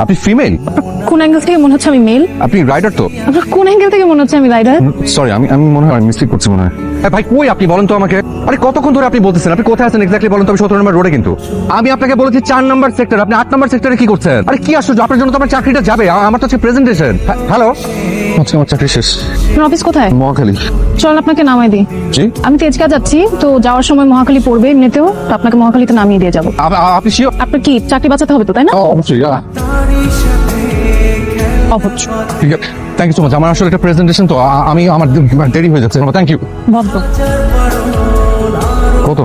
আপনি ফিমেল? কোন অ্যাঙ্গেল থেকে মনে হচ্ছে আমি মেল? আপনি রাইডার তো? আপনার কোন অ্যাঙ্গেল থেকে মনে হচ্ছে আমি রাইডার? সরি, আমি আমি মনে হয় মিস্টেক করছি মনে হয়। ভাই কই আপনি বলেন তো আমাকে। আরে কতক্ষণ ধরে আপনি বলতেছেন, আপনি কোথায় আছেন এক্স্যাক্টলি বলেন তো। আমি 17 নম্বর রোডে, কিন্তু আমি আপনাকে বলেছি 4 নম্বর সেক্টর, আপনি 8 নম্বর সেক্টরে কি করছেন? আরে কি আশ্চর্য, আপনার জন্য তো আমার চাকরিটা যাবে। আমার তো হচ্ছে প্রেজেন্টেশন। হ্যালো, আজকে আমার চাকরি শেষ। আপনার অফিস কোথায়? মহাখালী। চল আপনাকে নামাই দিই। জি, আমি তেজগা যাচ্ছি, তো যাওয়ার সময় মহাখালী পড়বে এমনিতেও, তো আপনাকে মহাখালীতে নামিয়ে দিয়ে যাবো। আপনি শিওর? আপনার কি চাকরি বাঁচাতে হবে তো, তাই না? অবশ্যই। অবশ্য। ঠিক আছে, থ্যাংক ইউ সো মাচ। আমার আসলে একটা প্রেজেন্টেশন তো, আমি আমার দেরি হয়ে যাচ্ছে। Thank you. ভদ্র। কত?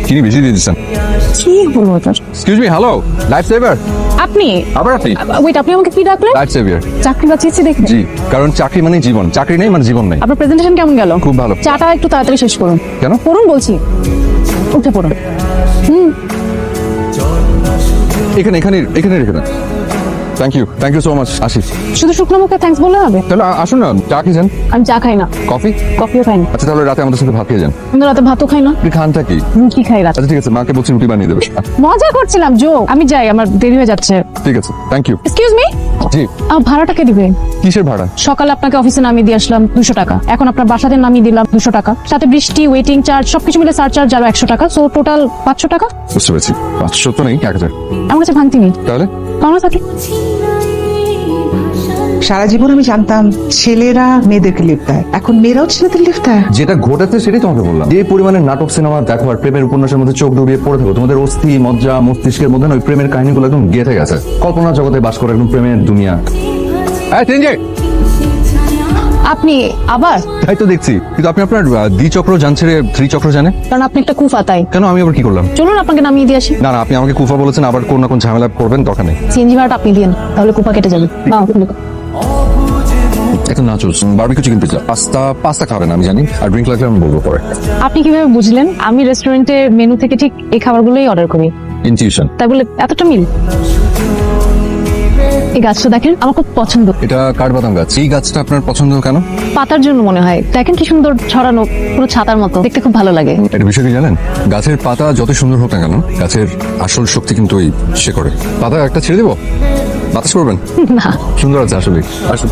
চিনি বেশি দিয়ে দিচ্ছেন। কি বলবো তার? Excuse me, hello, life saver. আপনি আবার আপনি? ওয়েট, আপনি আমাকে কি ডাকলেন? Life saviour. চাকরি বাঁচিয়েছি দেখে? জি, কারণ চাকরি মানে জীবন, চাকরি নেই মানে জীবন নেই। আপনার প্রেজেন্টেশন কেমন গেল? খুব ভালো। চাটা একটু তাড়াতাড়ি শেষ করুন। কেন? পড়ুন বলছি, উঠে পড়ুন। এখানে এখানে এখানে এখানে। Thank you so much. আসি। শুধু শুকনো মুখে থ্যাঙ্কস বললে হবে? তাহলে আসুন না, চা খেয়েছেন? আমি চা খাই না, কফি? কফিও খাই না। আচ্ছা, তাহলে রাতে আমাদের সাথে ভাত খেয়ে যান। আমি রাতে ভাতও খাই না। আপনি খানটা কি? কি খাই রাতে? আচ্ছা ঠিক আছে, মাকে বলছি রুটি বানিয়ে দেবে। মজা করছিলাম, জোক। আমি যাই, আমার দেরি হয়ে যাচ্ছে। ঠিক আছে, থ্যাংক ইউ। এক্সকিউজ মি, জি। ভাড়াটা কে দিবে? কিসের ভাড়া? সকালে আপনাকে অফিসে নামিয়ে দিয়ে আসলাম 200 টাকা, এখন আপনার বাসাতে নামিয়ে দিলাম 200 টাকা, সাথে বৃষ্টি, ওয়েটিং চার্জ সবকিছু মিলে সারচার্জ আরো 100 টাকা, সো টোটাল 500 টাকা। বুঝতে পেরেছি। 500 তো নেই, 1000। আমার কাছে ভাঙতি নেই। তাহলে পাওনা থাকে। সারা জীবন আমি জানতাম ছেলেরা মেয়েদেরকে লিফট দেয়, এখন মেয়েরাও ছেলেদের লিফট দেয়। যেটা ঘটেছে সেটাই তোমাকে বললাম। যে পরিমাণে নাটক সিনেমা দেখো আর প্রেমের উপন্যাসের মধ্যে চোখ ডুবিয়ে পড়ে থাকো, তোমাদের অস্থি মজ্জা মস্তিষ্কের মধ্যে না ওই প্রেমের কাহিনীগুলো একদম গেঁথে গেছে। কল্পনা জগতে বাস করে একদম প্রেমের দুনিয়া। আপনি আবার? তাই তো দেখছি, কিন্তু আপনি আপনার দ্বিচক্র যান ছেড়ে ত্রিচক্র জানে। কারণ আপনি একটা কুফা, তাই। কেন, আমি আবার কি করলাম? চলুন আপনাকে নামিয়ে দিয়ে আসি। না না, আপনি আমাকে কুফা বলেছেন, আবার কোন না কোন ঝামেলা করবেন, দরকার নেই। সিএনজি ভাড়াটা আপনি দিন, তাহলে কুফা কেটে যাবে। নাও। একটা nachos, barbecue chicken pizza, pasta খাবেন আমি জানি, আর ড্রিঙ্ক লাগলে আমি বলবো পরে। আপনি কিভাবে বুঝলেন? আমি রেস্টুরেন্টের মেনু থেকে ঠিক এই খাবারগুলোই অর্ডার করি। ইনটিউশন। তাই বলে এতটা মিল? এই গাছটা দেখেন, আমার খুব পছন্দ। এটা কাঠবাদাম গাছ। এই গাছটা আপনার পছন্দ কেন? পাতার জন্য মনে হয়। দেখেন কি সুন্দর ছড়ানো, পুরো ছাতার মতো, দেখতে খুব ভালো লাগে। এটা বিষয় কি জানেন? গাছের পাতা যত সুন্দর হোক না কেন, গাছের আসল শক্তি কিন্তু ওই শেকড়ে। পাতা একটা ছেড়ে দেবো, বাতাস করবেন। না। সুন্দর আছে আসলে। আসুন।